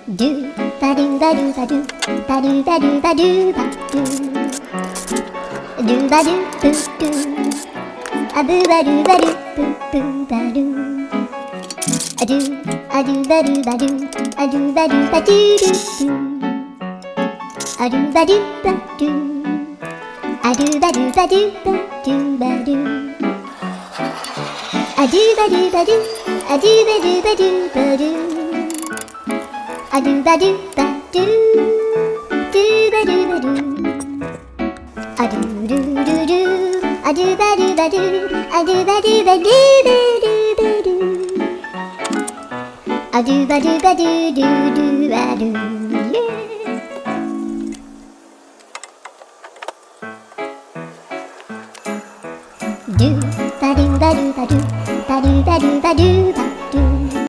Do ba do ba do ba do ba do ba do ba do ba do do ba do boo do a boo ba do ba do boo boo ba do a do ba do ba do a do ba do ba do do do a do ba do ba do a do ba do ba do ba do ba do a do ba do ba do a do ba do ba do ba do a do ba do ba do do ba do ba do a do do do do a do ba do ba do a do ba do ba do ba do ba do a do ba do ba do do do ba do yeah. Do ba do ba do ba do ba do ba do ba do